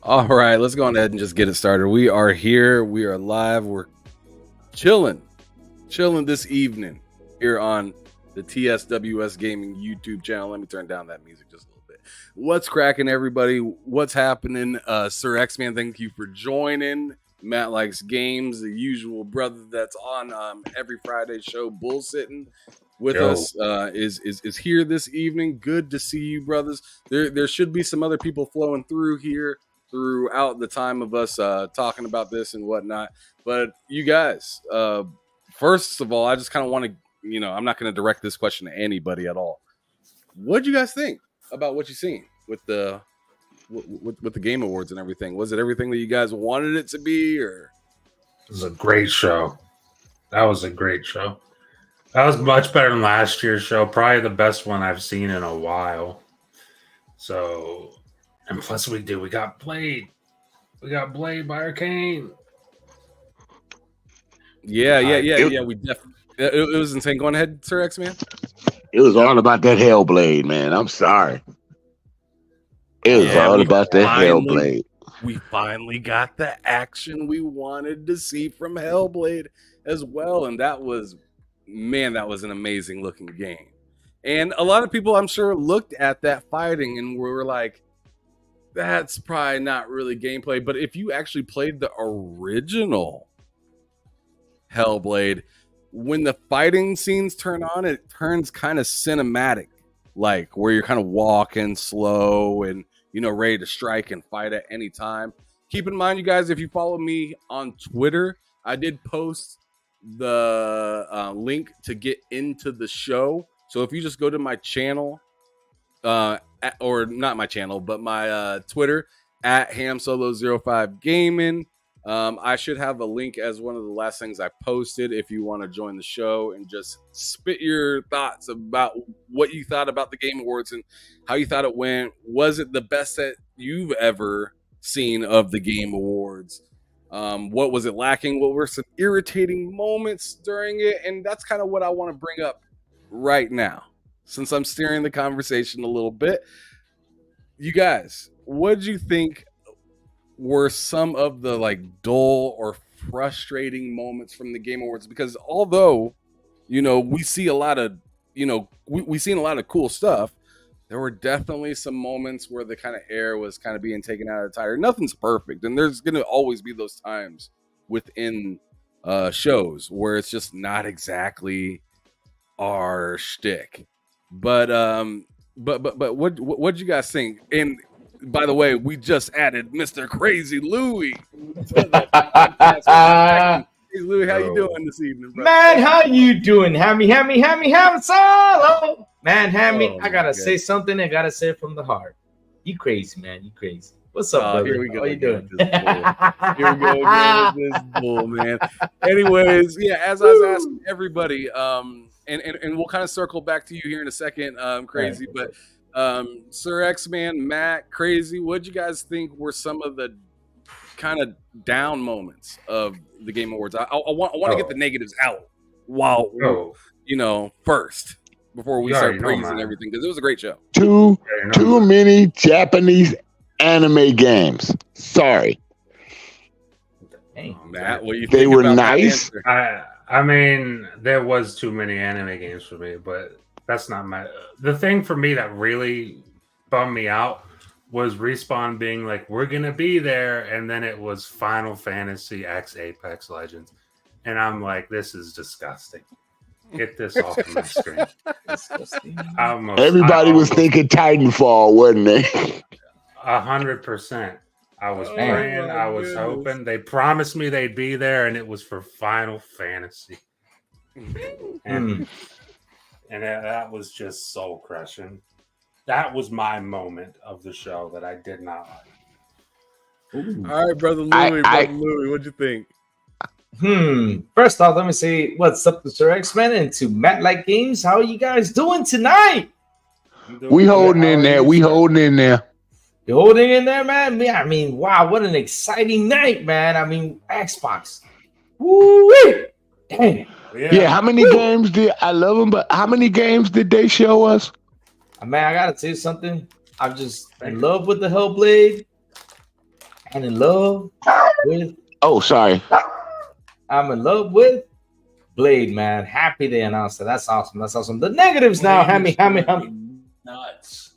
All right, let's go ahead and just get it started. We are here. We are live. We're chilling this evening here on the TSWS Gaming YouTube channel. Let me turn down that music just a little bit. What's cracking, everybody? What's happening? Sir X-Man, thank you for joining. Matt Likes Games, the usual brother that's on every Friday show, bullsitting with us, is here this evening. Good to see you, brothers. There should be some other people flowing through here throughout the time of us talking about this and whatnot. But you guys, first of all, I just kind of want to, I'm not going to direct this question to anybody at all. What do you guys think about what you've seen with the Game Awards and everything? Was it everything that you guys wanted it to be, or? It was a great show. That was a great show. That was much better than last year's show. Probably the best one I've seen in a while. So, and plus we got Blade. We got Blade by Arcane. Yeah. We definitely. It was insane. Go on ahead, Sir X-Man. It was all about that Hellblade, man. I'm sorry. It was all about that Hellblade. We finally got the action we wanted to see from Hellblade as well. And that was an amazing looking game. And a lot of people, I'm sure, looked at that fighting and were like, that's probably not really gameplay. But if you actually played the original Hellblade, when the fighting scenes turn on, it turns kind of cinematic, like where you're kind of walking slow and, ready to strike and fight at any time. Keep in mind, you guys, if you follow me on Twitter, I did post the link to get into the show. So if you just go to my channel, or not my channel, but my Twitter at Hamsolo05 Gaming, I should have a link as one of the last things I posted if you want to join the show and just spit your thoughts about what you thought about the Game Awards and how you thought it went. Was it the best that you've ever seen of the Game Awards? What was it lacking? What were some irritating moments during it? And that's kind of what I want to bring up right now, since I'm steering the conversation a little bit. You guys, what did you think were some of the dull or frustrating moments from the Game Awards? Because although, we see a lot of, we've seen a lot of cool stuff, there were definitely some moments where the kind of air was kind of being taken out of the tire. Nothing's perfect, and there's going to always be those times within shows where it's just not exactly our shtick. But what you guys think? And by the way, we just added Mr. Crazy Louie to the podcast. Hey, Louie, how you doing this evening, bro? Man, how you doing? Hamsolo. Man, Hammy, I gotta say something. I gotta say it from the heart. You crazy, man. You crazy. What's up, brother? Here we go. How you doing? Here we go again with this bull, man. Anyways, yeah, as I was asking everybody, and we'll kind of circle back to you here in a second, Crazy, but Sir X-Man, Matt, Crazy, what'd you guys think were some of the kind of down moments of the Game Awards? I want to get the negatives out while first before we start praising everything, because it was a great show. Too many Japanese anime games. Sorry. Hey, Matt, what do you think? They were nice. I mean, there was too many anime games for me, but that's not the thing for me that really bummed me out was Respawn being like, we're going to be there. And then it was Final Fantasy X Apex Legends. And I'm like, this is disgusting. Get this off of my screen. Everybody was thinking Titanfall, wasn't they? 100%. I was praying. I was hoping. They promised me they'd be there, and it was for Final Fantasy. And that was just soul crushing. That was my moment of the show that I did not like. All right, brother Louie, what'd you think? First off, let me say what's up to Sir X-Man and to Matt Like Games. How are you guys doing tonight? We holding in there. You're holding in there, man? I mean, wow, what an exciting night, man. I mean, Xbox. Woo-wee! Dang. Yeah, how many games did I love them? But how many games did they show us? Man, I gotta tell you something. I'm just in love with the Hellblade. and in love with. Oh, sorry. I'm in love with Blade, man. Happy they announced it. That's awesome. That's awesome. The negatives now, Hammy. Nuts.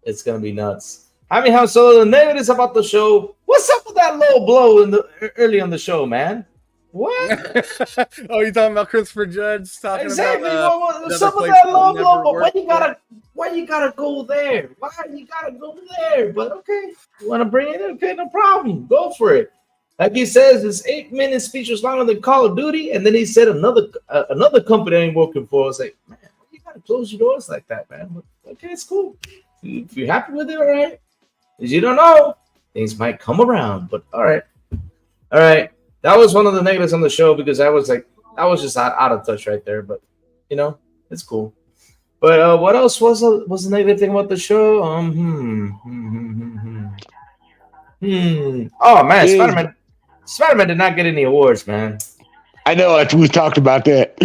It's gonna be nuts. Hamsolo, the negatives about the show. What's up with that low blow in the early on the show, man? What? Oh, you talking about Christopher Judge talking Exactly. about What's up with that low blow? But why you gotta go there? Why you gotta go there? But okay, you want to bring it in? Okay, no problem. Go for it. Like he says, this 8-minute speech was longer than Call of Duty, and then he said another company ain't working for us. Like, man, why you gotta close your doors like that, man? But, okay, it's cool. If you're happy with it, all right. Because you don't know, things might come around. But all right. That was one of the negatives on the show because I was just out of touch right there. But it's cool. But what else was the negative thing about the show? Oh man, Spider-Man did not get any awards, man. I know. We talked about that.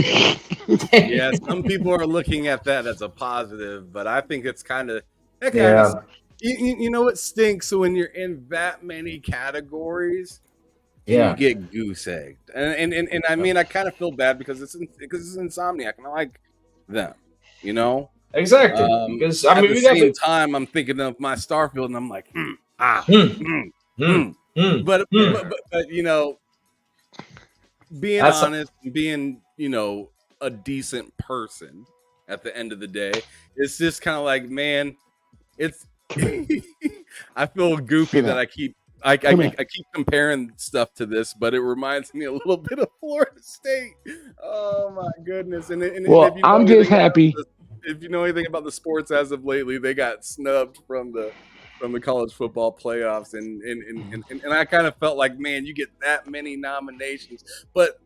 Yeah, some people are looking at that as a positive, but I think it's kind of it stinks when you're in that many categories. You get goose egged, and I mean I kind of feel bad because it's Insomniac and I like them, Exactly. Because at the same time I'm thinking of my Starfield and I'm like, But being honest, being a decent person at the end of the day, it's just kind of like, man, it's I feel goofy that I keep comparing stuff to this, but it reminds me a little bit of Florida State. Oh my goodness! And I'm just happy. If you know anything about the sports as of lately, they got snubbed from the college football playoffs, and I kind of felt like, man, you get that many nominations, but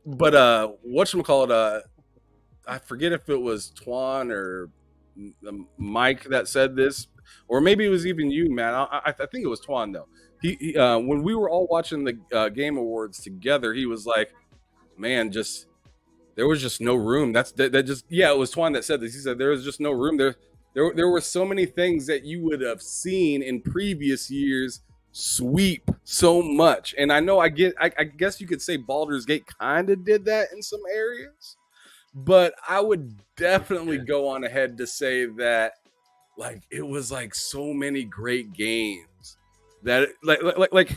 whatchamacallit, I forget if it was Twan or Mike that said this, or maybe it was even you, man. I think it was Twan though. He when we were all watching the Game Awards together, he was like, man, there was just no room. It was Twan that said this. He said there was just no room there. There were so many things that you would have seen in previous years sweep so much. And I know I guess you could say Baldur's Gate kind of did that in some areas, but I would definitely go on ahead to say that like it was like so many great games that like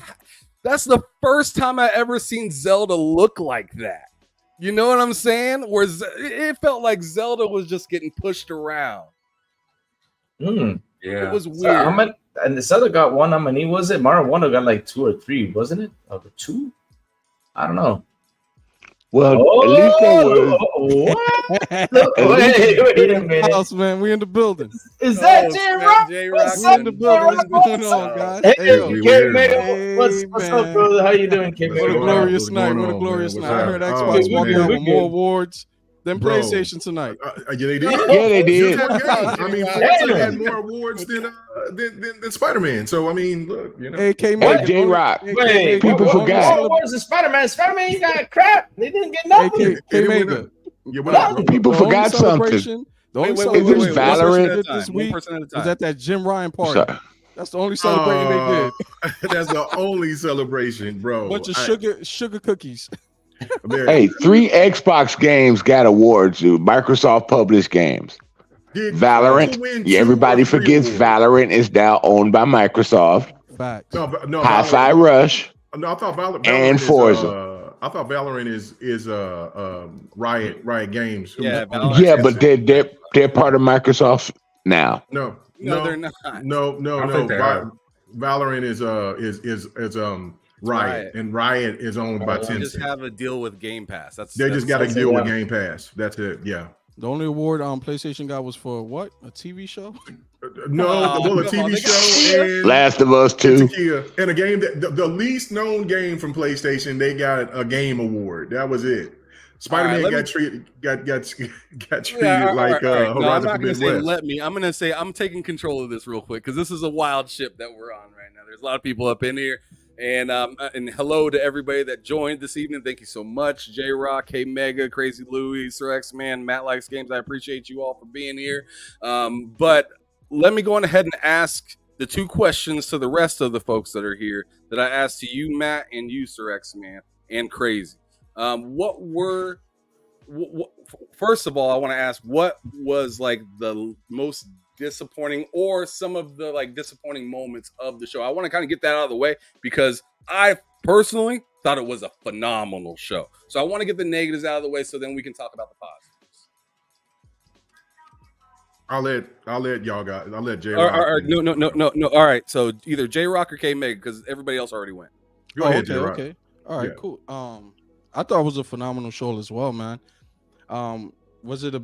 that's the first time I ever seen Zelda look like that. You know what I'm saying? Where it felt like Zelda was just getting pushed around. Yeah, it was weird. So and this other got one nominee, was it? Mario Wonder got like 2 or 3, wasn't it? Or 2? I don't know. Well, at least there was. What? Wait a minute. House, man. We in the building. Is that J-Rock? J-Rock We in the building. What's going on, guys? Hey, K-Mega. What's up, brother? How you doing, K-Mega? What a glorious night. What a glorious night. I heard Xbox walked out with more awards than PlayStation tonight. Yeah, they did. Yeah, they did. I mean, Forza had more awards than Spider-Man. So I mean, look, Hey, J-Rock. People forgot. What was the Spider-Man? Spider-Man got crap. They didn't get nothing. K-Mega. People forgot something. The only Is celebration Valorant this week was at that Jim Ryan party. Sorry. That's the only celebration they did. That's the only celebration, bro. Bunch of sugar cookies. Hey, 3 Xbox games got awards, dude. Microsoft published games. Valorant. Everybody forgets Valorant is now owned by Microsoft. Facts. No, Hi-Fi Rush. No, I thought Valorant and Forza. I thought Valorant is Riot Games. Yeah, but they're part of Microsoft now. No, they're not. No. Valorant is Riot, and Riot is owned by Tencent. They just have a deal with Game Pass. They just got to deal with Game Pass. That's it. Yeah. The only award PlayStation got was for what? A TV show? No, a TV show and Last of Us 2. And a game that the least known game from PlayStation, they got a game award. That was it. Spider-Man got treated like Horizon Forbidden West. I'm gonna say I'm taking control of this real quick because this is a wild ship that we're on right now. There's a lot of people up in here. And hello to everybody that joined this evening. Thank you so much. J-Rock, K-Mega, Crazy Louie, Sir X-Man, Matt Likes Games. I appreciate you all for being here. But let me go on ahead and ask the two questions to the rest of the folks that are here that I asked to you, Matt, and you, Sir X-Man, and Crazy. First of all, I want to ask, what was like the most disappointing, or some of the like disappointing moments of the show? I want to kind of get that out of the way because I personally thought it was a phenomenal show. So I want to get the negatives out of the way so then we can talk about the positives. I'll let y'all guys. I'll let J. No. All right. So either J Rock or K Meg, because everybody else already went. Go ahead, okay, J-Rock. okay. All right, Yeah. cool. I thought it was a phenomenal show as well, man. Was it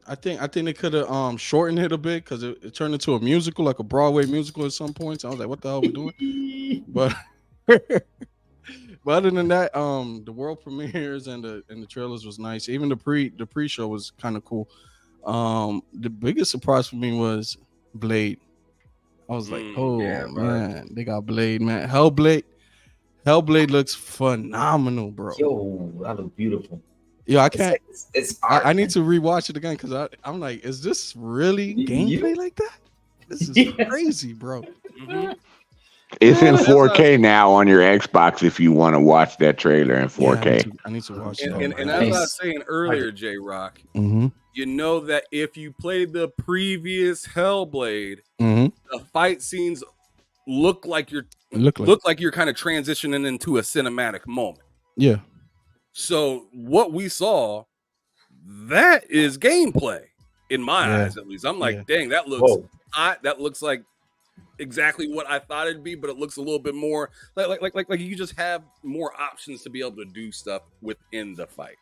I think they could have shortened it a bit because it turned into a musical, like a Broadway musical at some points. I was like, what the hell are we doing? But other than that, the world premieres and the trailers was nice. Even the pre-show was kind of cool. The biggest surprise for me was Blade. I was like, oh yeah, man, they got Blade, man. Hellblade looks phenomenal, bro. Yo, that looks beautiful. Yo, I can't. It's I need to rewatch it again because I'm like, is this really gameplay like that? This is crazy, bro. Mm-hmm. It's in 4K now on your Xbox if you want to watch that trailer in 4K. Yeah, I need to watch it. And as I was saying earlier, J Rock, you know that if you played the previous Hellblade, the fight scenes look like you're kind of transitioning into a cinematic moment. Yeah. So what we saw, that is gameplay in my eyes, at least. I'm like, dang, that looks like exactly what I thought it'd be, but it looks a little bit more like you just have more options to be able to do stuff within the fight.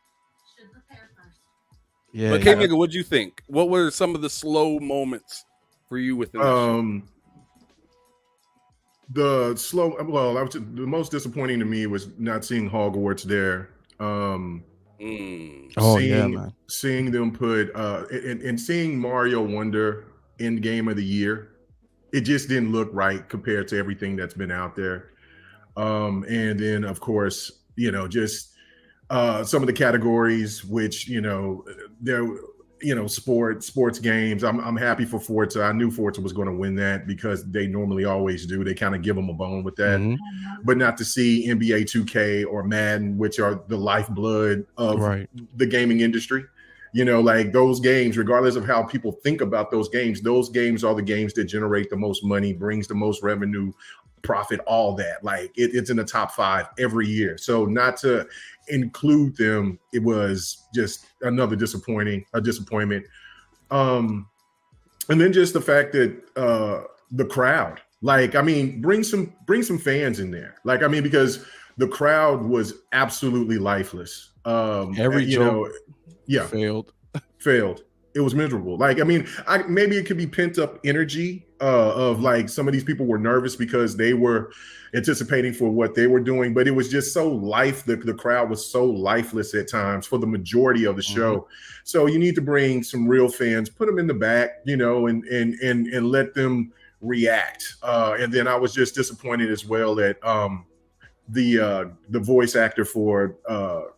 Yeah. But K-Nigga, what'd you think? What were some of the slow moments for you within the show? The most disappointing to me was not seeing Hogwarts there. Seeing them put and seeing Mario Wonder in Game of the Year, it just didn't look right compared to everything that's been out there. And then of course, just some of the categories, which sports games. I'm happy for Forza. I knew Forza was going to win that because they normally always do. They kind of give them a bone with that. But not to see NBA 2K or Madden, which are the lifeblood of the gaming industry. Like those games, regardless of how people think about those games are the games that generate the most money, brings the most revenue, profit, all that. Like it's in the top 5 every year. So not to include them, it was just another disappointment. And then just the fact that the crowd, bring some fans in there. Because the crowd was absolutely lifeless. Every joke failed. It was miserable. Maybe it could be pent up energy of like some of these people were nervous because they were anticipating for what they were doing, but it was just so the crowd was so lifeless at times for the majority of the show. So you need to bring some real fans, put them in the back, and let them react. And then I was just disappointed as well that the voice actor for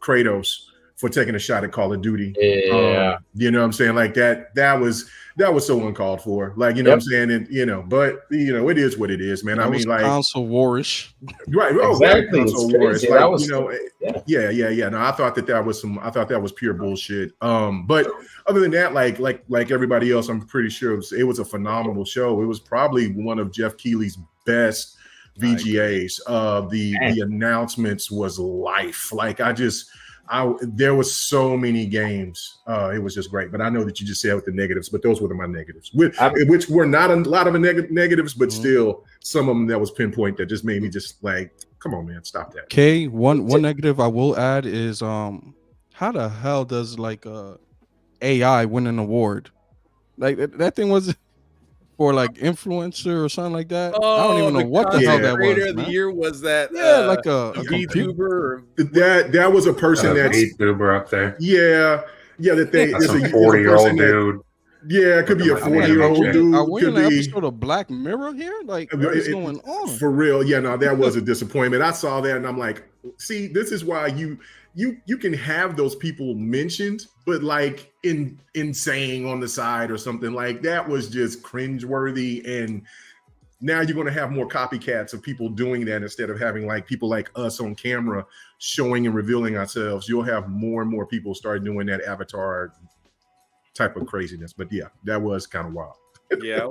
Kratos for taking a shot at Call of Duty. Yeah. You know what I'm saying? Like that was so uncalled for. Like, you know what I'm saying? And, but it is what it is, man. That was console warish. Right. Oh, exactly. Console warish. Like, No, I thought that was pure bullshit. But other than that, like everybody else, I'm pretty sure it was a phenomenal show. It was probably one of Jeff Keighley's best VGAs. The announcements was life. Like there was so many games. It was just great. But I know that you just said with the negatives, but those were my negatives, which were not a lot of negatives, but still some of them that was pinpoint that just made me just like, come on, man, stop that. Okay, one negative I will add is how the hell does AI win an award? Like that thing was for like influencer or something like that. I don't even know what the hell that was. Creator of the year was that like a VTuber. That was a person that's VTuber up there. Yeah, that they that's a 40-year-old dude. Yeah, it could be a 40-year-old dude. Are we in an episode of Black Mirror here? Like, what is going on? For real? Yeah, no, that was a disappointment. I saw that and I'm like, see, this is why you can have those people mentioned, but like in saying on the side or something like that was just cringeworthy and now you're going to have more copycats of people doing that instead of having like people like us on camera showing and revealing ourselves. You'll have more and more people start doing that avatar type of craziness. But yeah, that was kind of wild. Yeah,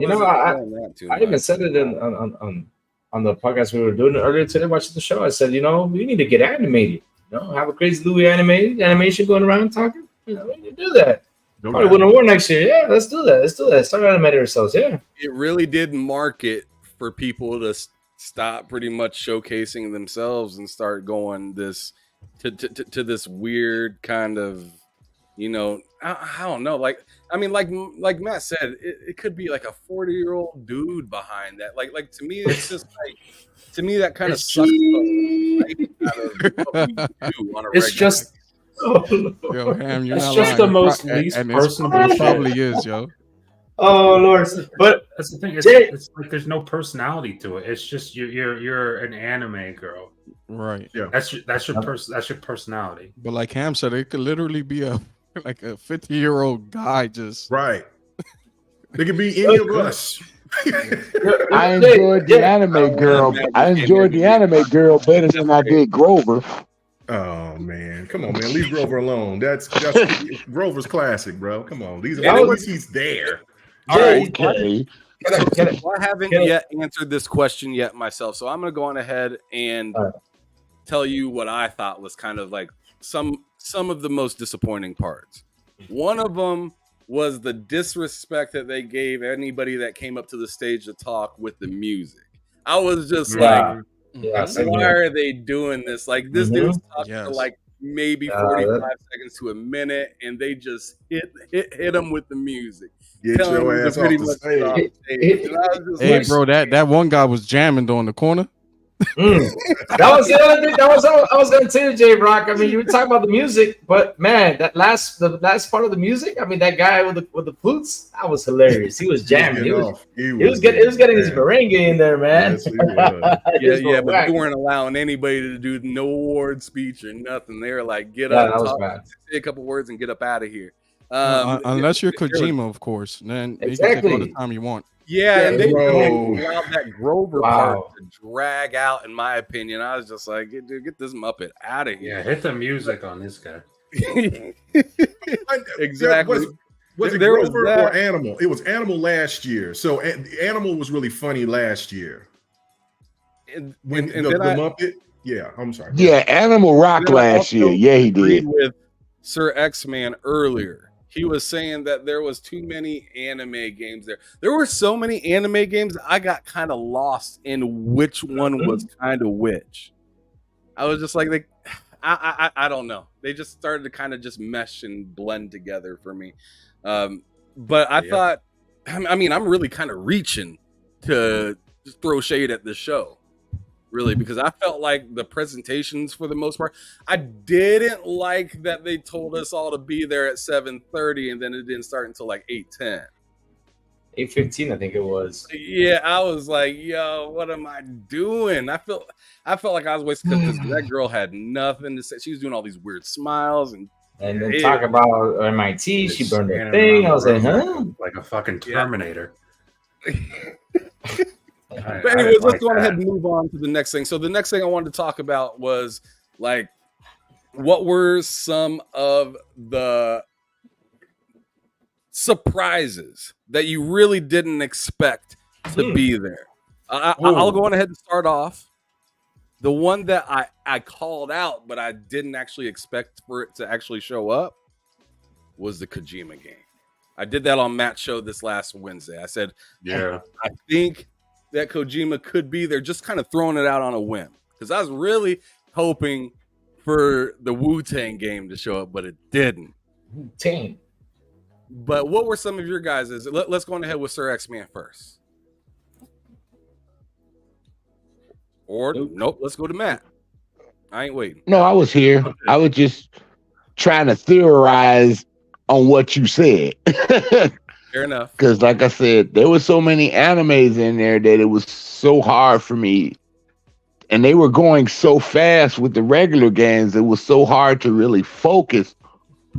I even said it on the podcast we were doing earlier today, watching the show. I said, we need to get animated. Have a crazy Louis animation going around talking. We need to do that. Probably win a war next year. Yeah, let's do that. Start animating ourselves. Yeah. It really did market for people to stop pretty much showcasing themselves and start going this to this weird kind of, I don't know. Like Matt said, it could be like a 40-year-old dude behind that. Like to me, it's just like, to me, that kind of sucks. It's just. Yo, Ham, you're it's not just lying. the most least personable. It probably is, yo. Oh Lord! But that's the thing. It's like there's no personality to it. It's just you're an anime girl, right? Yeah, that's your personality. But like Ham said, it could literally be a 50-year-old guy just right. It could be any of us. I enjoyed the anime girl. I enjoyed the anime girl better than I did Grover. Oh man, come on, man! Leave Grover alone. That's Grover's classic, bro. Come on, at least he's there. All right, okay. I haven't yet answered this question yet myself, so I'm going to go on ahead and tell you what I thought was kind of like some of the most disappointing parts. One of them was the disrespect that they gave anybody that came up to the stage to talk with the music. I was just like, why are they doing this? Like, this dude's talking for like maybe 45 seconds to a minute, and they just hit him with the music. Get your ass off the stage. Hey, bro, that one guy was jamming on the corner. That was the other thing. That was I was going to tell you, J Rock. I mean, you were talking about the music, but man, the last part of the music. I mean, that guy with the flutes, that was hilarious. He was jamming. He was getting his merengue in there, man. Yes, but they weren't allowing anybody to do no award speech or nothing. They were like, get up, say a couple words, and get up out of here. Unless you're Kojima, of course, then you can take all the time you want. Yeah, and they allowed that Grover part to drag out, in my opinion. I was just like, dude, get this Muppet out of here. Yeah, hit the music on this guy. Exactly. Was it Grover or Animal? It was Animal last year. So Animal was really funny last year. When the Muppet, yeah, I'm sorry. Yeah, Animal rocked last year. Yeah, he did. With Sir X-Man earlier. He was saying that there was too many anime games there. There were so many anime games, I got kind of lost in which one was kind of which. I was just like, I don't know. They just started to kind of just mesh and blend together for me. But I thought, I mean, I'm really kind of reaching to just throw shade at this show. Really, because I felt like the presentations, for the most part, I didn't like that they told us all to be there at 7:30 and then it didn't start until like 8:10. 8:15, I think it was. Yeah, I was like, yo, what am I doing? I felt like I was wasting, because that girl had nothing to say. She was doing all these weird smiles and then talk about MIT. She burned her thing. I was like, huh? Like a fucking Terminator. But anyways, let's go ahead and move on to the next thing. So the next thing I wanted to talk about was, like, what were some of the surprises that you really didn't expect to be there? I'll go on ahead and start off. The one that I called out, but I didn't actually expect for it to actually show up, was the Kojima game. I did that on Matt's show this last Wednesday. I said, I think that Kojima could be there, just kind of throwing it out on a whim, because I was really hoping for the Wu-Tang game to show up, but it didn't. Wu-Tang. But what were some of your guys'? Let's go on ahead with Sir X-Man first. Or nope, let's go to Matt. I ain't waiting. No, I was here. Okay. I was just trying to theorize on what you said. Fair enough. Because, like I said, there were so many animes in there that it was so hard for me. And they were going so fast with the regular games, it was so hard to really focus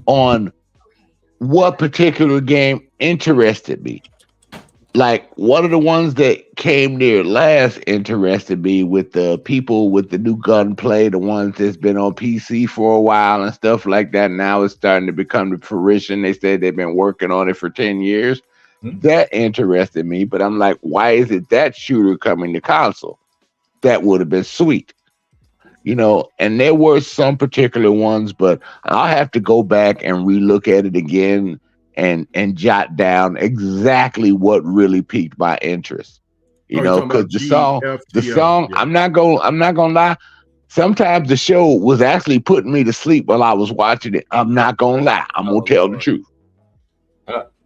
on what particular game interested me. like one of the ones that came near last interested me with the people with the new gunplay, the ones that's been on PC for a while and stuff like that. Now it's starting to become the fruition. They said they've been working on it for 10 years. That interested me, but I'm like, why is it that shooter coming to console? That would have been sweet. You know, and there were some particular ones, but I'll have to go back and relook at it again and jot down exactly what really piqued my interest. You know, because the song, yeah. I'm not gonna lie. Sometimes the show was actually putting me to sleep while I was watching it. I'm not gonna lie. I'm gonna tell the truth.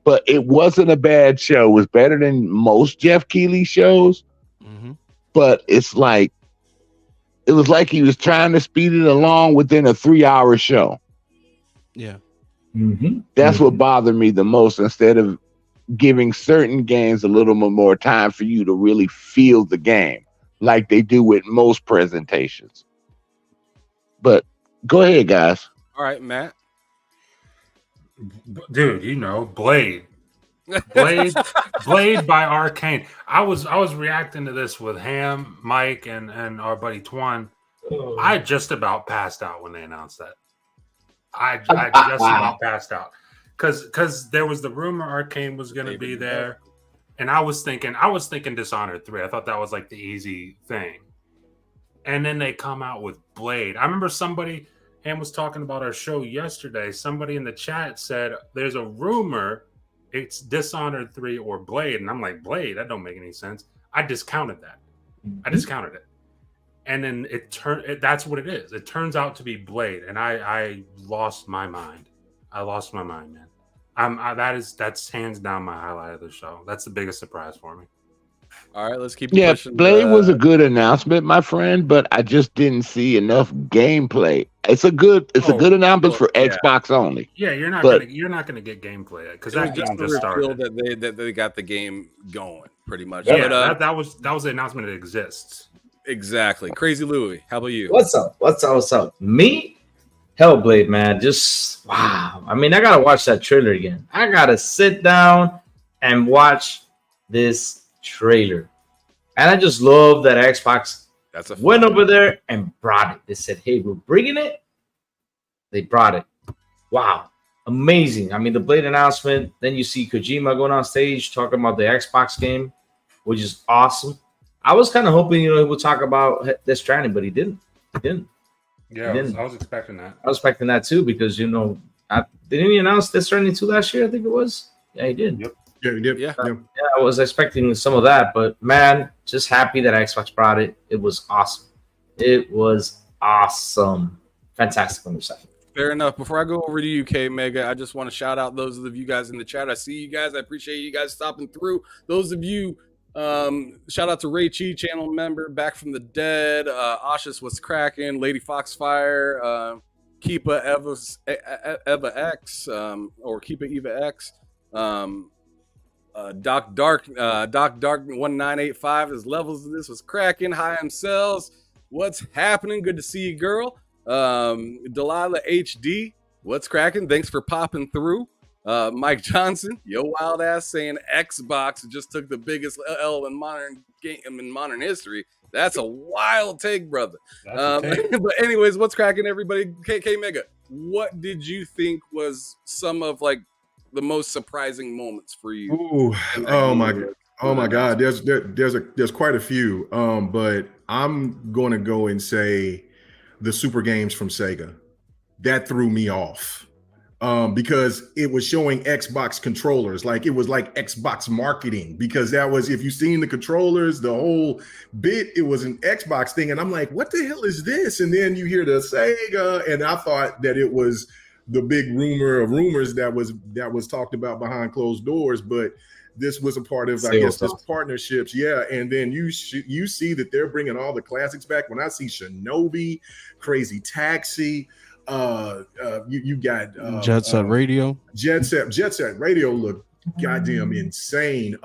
But it wasn't a bad show. It was better than most Jeff Keighley shows. But it's like, it was like he was trying to speed it along within a 3-hour show. Yeah. That's what bothered me the most, instead of giving certain games a little bit more time for you to really feel the game, like they do with most presentations. But go ahead, guys. All right, Matt. Dude, you know, Blade by Arcane. I was reacting to this with Ham, Mike, and our buddy Twan. I just about passed out when they announced that. I just about passed out because there was the rumor Arcane was going to be there, and I was thinking Dishonored 3. I thought that was like the easy thing, and then they come out with Blade. I remember somebody, Ham was talking about our show yesterday. Somebody in the chat said there's a rumor it's Dishonored 3 or Blade, and I'm like, Blade? That don't make any sense. I discounted that. I discounted it. And then that's what it is. It turns out to be Blade, and I lost my mind. I lost my mind, man. That's hands down my highlight of the show. That's the biggest surprise for me. All right, let's keep pushing. Blade was a good announcement, my friend, but I just didn't see enough gameplay. It's a good announcement for Xbox only. Yeah, you're not gonna get gameplay because that game just started. That they got the game going pretty much. Yeah, but, that was the announcement. It exists. Exactly. Crazy Louie, how about you? What's up? Me? Hellblade, man. Just wow. I mean, I gotta watch that trailer again. I gotta sit down and watch this trailer. And I just love that Xbox went over there and brought it. They said, hey, we're bringing it. They brought it. Wow. Amazing. I mean, the Blade announcement. Then you see Kojima going on stage talking about the Xbox game, which is awesome. I was kind of hoping, he would talk about Death Stranding, but he didn't. Yeah, I was expecting that. I was expecting that too because, didn't he announce Death Stranding 2 last year? I think it was. Yeah, he did. Yep. Yeah, he did. Yeah, I was expecting some of that, but man, just happy that Xbox brought it. It was awesome. Fantastic on the second. Fair enough. Before I go over to you, K Mega, I just want to shout out those of you guys in the chat. I see you guys. I appreciate you guys stopping through. Those of you, shout out to Ray Chi, channel member, back from the dead. Oshus, what's cracking? Lady Foxfire, Keepa Eva X, or Keepa Eva X. Doc Dark 1985. His levels of this was cracking. Hi, Hamsolo. What's happening? Good to see you, girl. Delilah HD. What's cracking? Thanks for popping through. Mike Johnson, yo wild ass, saying Xbox just took the biggest L in modern history. That's a wild take, brother. But anyways, what's cracking, everybody? K Mega, what did you think was some of the most surprising moments for you? Ooh, oh my God. There's quite a few. But I'm going to go and say the Super Games from Sega. That threw me off. Because it was showing Xbox controllers, it was like Xbox marketing, because that was, if you've seen the controllers, the whole bit, it was an Xbox thing. And I'm like, what the hell is this? And then you hear the Sega, and I thought that it was the big rumor of rumors that was talked about behind closed doors, but this was a part of, I guess, this partnerships. Yeah. And then you see that they're bringing all the classics back. When I see Shinobi, Crazy Taxi, you got Jet Set Radio. Jet Set Radio looked goddamn insane.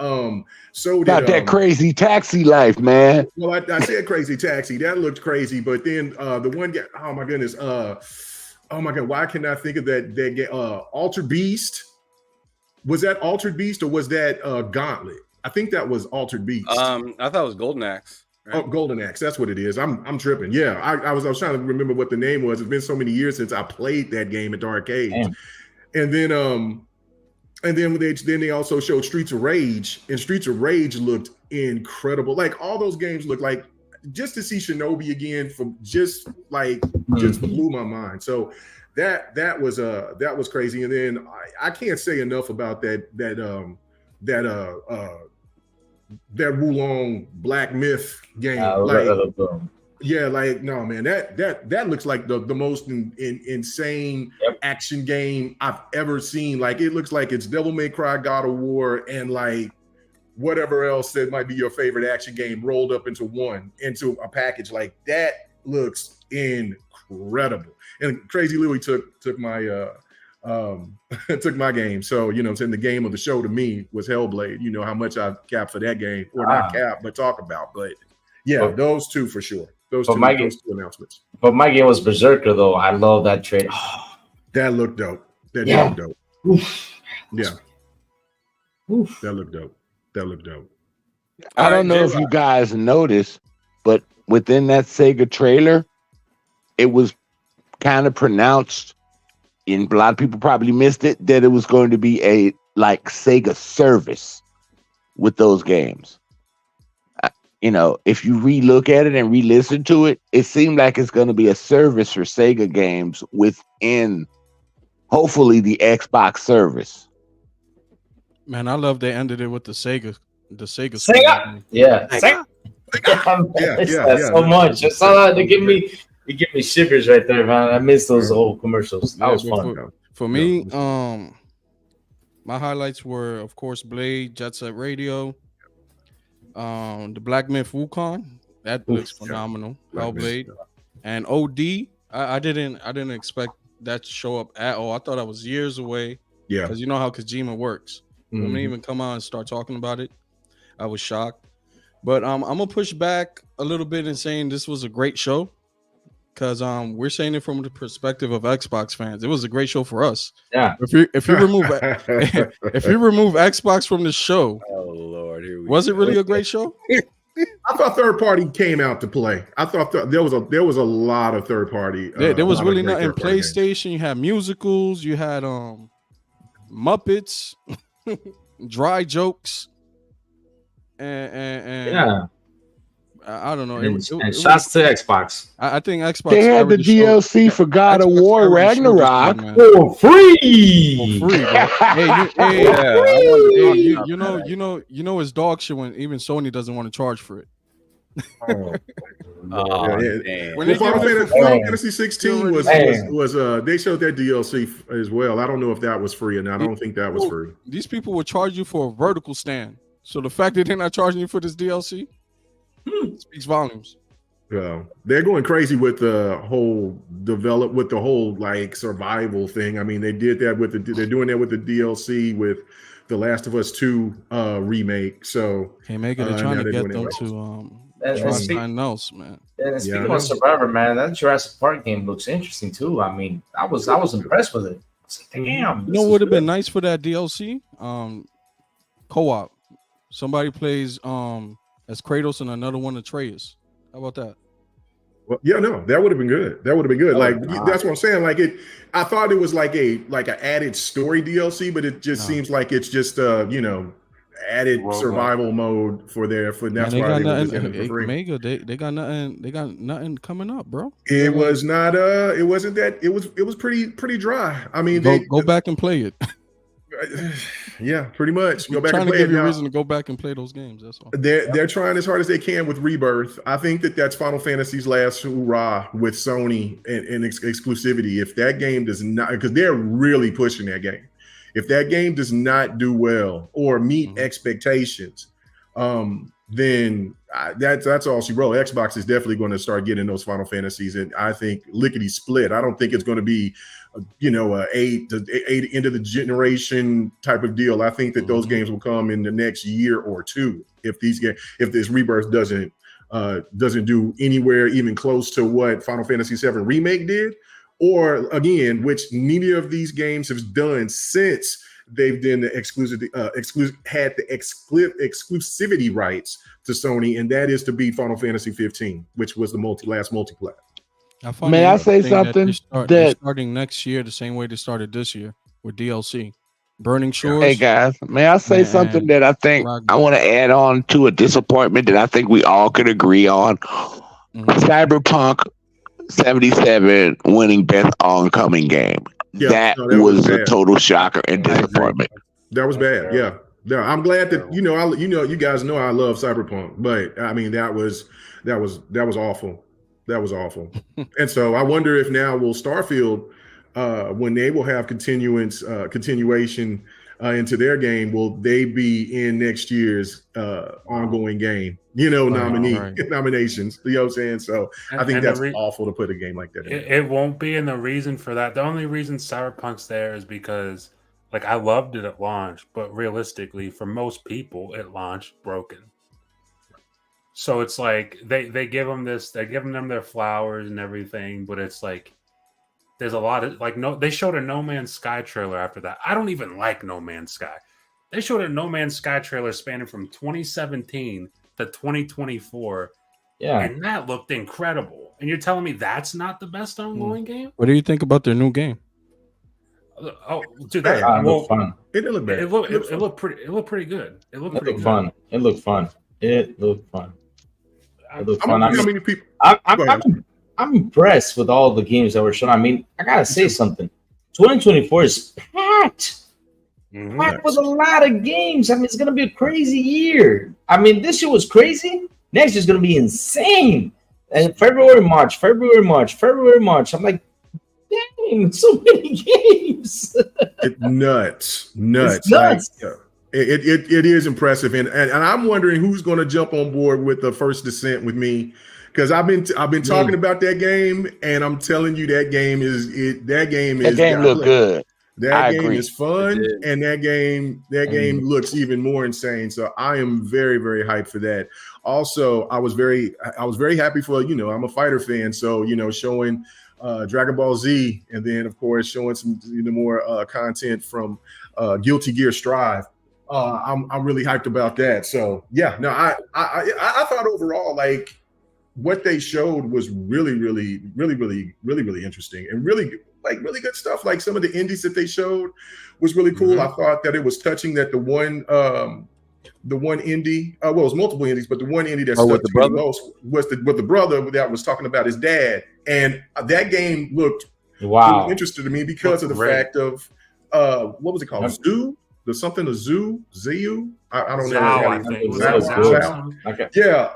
So got that Crazy Taxi life, man. Well, I said Crazy Taxi. That looked crazy, but then the one guy, oh my goodness, oh my God, why can I think of that Altered Beast? Was that Altered Beast or was that Gauntlet? I think that was Altered Beast. I thought it was Golden Axe. Right? Oh, Golden Axe. That's what it is. I'm tripping. Yeah, I was trying to remember what the name was. It's been so many years since I played that game at the arcades. And then they also showed Streets of Rage, and Streets of Rage looked incredible. Like all those games look like, just to see Shinobi again just blew my mind. So that was crazy. And then I can't say enough about that Wulong Black Myth game. No man, that looks like the most insane action game I've ever seen. Like it looks like it's Devil May Cry, God of War, and like whatever else that might be your favorite action game rolled up into a package. Like that looks incredible. And Crazy Louie took my took my game. So, you know, saying the game of the show to me was Hellblade. You know how much I cap for that game, or not cap, but talk about. But yeah, those two for sure. Those two announcements. But my game was Berserker, though. I love that trade. That looked dope. That looked dope. Oof. Yeah. Oof. That looked dope. I don't know if you guys noticed, but within that Sega trailer, it was kind of pronounced, and a lot of people probably missed it, that it was going to be a like Sega service with those games. You know, if you re-look at it and re-listen to it, it seemed like it's going to be a service for Sega games within, hopefully, the Xbox service. Man, I love they ended it with the Sega. Sega? Yeah. Sega. So much. I saw that. It give me shivers right there, man. I miss those old commercials. That was fun. For me, my highlights were, of course, Blade, Jet Set Radio, the Black Myth Wukong. That looks phenomenal. Hellblade, and OD. I didn't expect that to show up at all. I thought I was years away. Yeah, because you know how Kojima works. When they even come out and start talking about it, I was shocked. But I'm gonna push back a little bit in saying this was a great show, because we're saying it from the perspective of Xbox fans. It was a great show for us. Yeah. If you remove Xbox from the show, oh Lord, here we was it really a great show? I thought third party came out to play. I thought there was a lot of third party. There was really not in PlayStation. You had musicals. You had Muppets, dry jokes, and yeah. I don't know. And shots to Xbox. I think Xbox. They had the DLC for God of War Ragnarok for free. For free, bro. You know, it's dog shit when even Sony doesn't want to charge for it. When Final Fantasy 16 was they showed that DLC as well. I don't know if that was free or not. I don't think that was free. These people would charge you for a vertical stand. So the fact that they're not charging you for this DLC speaks volumes. They're going crazy with the whole like survival thing. I mean, they did that they're doing that with the DLC with The Last of Us 2 remake. So hey, Mega, they're trying to get them to something else, man. And speaking of Survivor, man, that Jurassic Park game looks interesting too. I mean, I was impressed with it. Damn, you know what would have been nice for that DLC? Co-op. Somebody plays as Kratos and another one Atreus. How about that? Well, yeah, no, that would have been good. That would have been good. That's what I'm saying. Like I thought it was like an added story DLC, but it just seems like it's just added survival mode for that's why they were just getting it for free. Mega, they got nothing coming up, bro. It was not it wasn't that it was pretty dry. I mean, go back and play it. Yeah, pretty much. Go back and play to give you a reason to go back and play those games. That's all. They're trying as hard as they can with Rebirth. I think that's Final Fantasy's last hurrah with Sony and exclusivity. If that game does not, because they're really pushing that game. If that game does not do well or meet expectations, then that's all she wrote. Xbox is definitely going to start getting those Final Fantasies, and I think lickety split. I don't think it's going to be, a eight end of the generation type of deal. I think that those games will come in the next year or two if this Rebirth doesn't do anywhere even close to what Final Fantasy VII Remake did, or again, which neither of these games have done since they've done the had the exclusivity rights to Sony, and that is to beat Final Fantasy 15, which was the last multiplayer. May I say something? They're starting next year the same way they started this year with DLC. Burning Shores. Hey guys, may I say something that I think I want to add on to a disappointment that I think we all could agree on? Cyberpunk 77 winning best oncoming game. Yeah, that was a total shocker and disappointment. That was bad. Yeah. I'm glad that you guys know I love Cyberpunk, but I mean that was awful. That was awful. And so I wonder if now will Starfield, when they will have continuation into their game, will they be in next year's ongoing game? Nominations. You know what I'm saying? So I think that's awful to put a game like that in. It won't be, and the reason for that, the only reason Cyberpunk's there is because, like, I loved it at launch, but realistically, for most people, it launched broken. So it's like they give them this, they're giving them their flowers and everything, but it's like there's a lot of they showed a No Man's Sky trailer after that. I don't even like No Man's Sky. They showed a No Man's Sky trailer spanning from 2017 to 2024. Yeah. And that looked incredible. And you're telling me that's not the best ongoing game? What do you think about their new game? Oh, dude, that looked fun. It looked bad. It looked pretty good. It looked pretty fun. It looked fun. It looked fun. I'm impressed with all the games that were shown. I mean, I gotta say something. 2024 is packed. Packed with a lot of games. I mean, it's gonna be a crazy year. I mean, this year was crazy. Next year's gonna be insane. And February, March. I'm like, dang, so many games. It's nuts. It's nuts. It is impressive, and I'm wondering who's going to jump on board with the First Descent with me, because I've been talking about that game, and I'm telling you that game look good. That game is fun, and that game looks even more insane. So I am very, very hyped for that. Also, I was very happy for I'm a fighter fan, so showing Dragon Ball Z, and then of course showing some more content from Guilty Gear Strive. I'm really hyped about that. So yeah, no, I thought overall like what they showed was really interesting and really good stuff. Like some of the indies that they showed was really cool. I thought that it was touching that the one indie, well, it was multiple indies, but the one indie that stuck to me the most was with the brother that was talking about his dad, and that game looked really interesting to me because of the fact of what was it called? Zoo. There's something Zoo. I don't know. Yeah.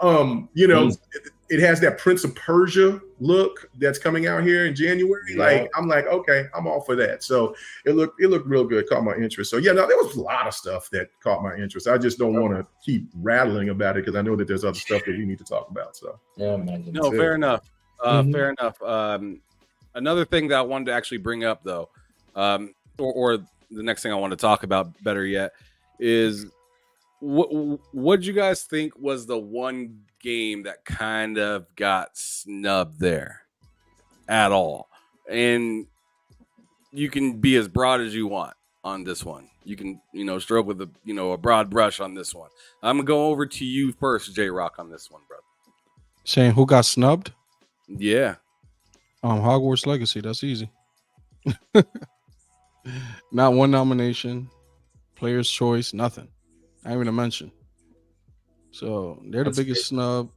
It has that Prince of Persia look that's coming out here in January. Like I'm like, okay, I'm all for that. So it looked real good, caught my interest. So yeah, no, there was a lot of stuff that caught my interest. I just don't want to keep rattling about it because I know that there's other stuff that we need to talk about. So yeah, man. No, fair enough. Fair enough. Another thing that I wanted to actually bring up though, or the next thing I want to talk about, better yet, is what you guys think was the one game that kind of got snubbed there at all? And you can be as broad as you want on this one. You can, stroke with a broad brush on this one. I'm gonna go over to you first, J-Rock, on this one, brother. Saying who got snubbed? Yeah. Hogwarts Legacy. That's easy. Not one nomination, Player's Choice, nothing. Not even a mention. So they're the biggest snub.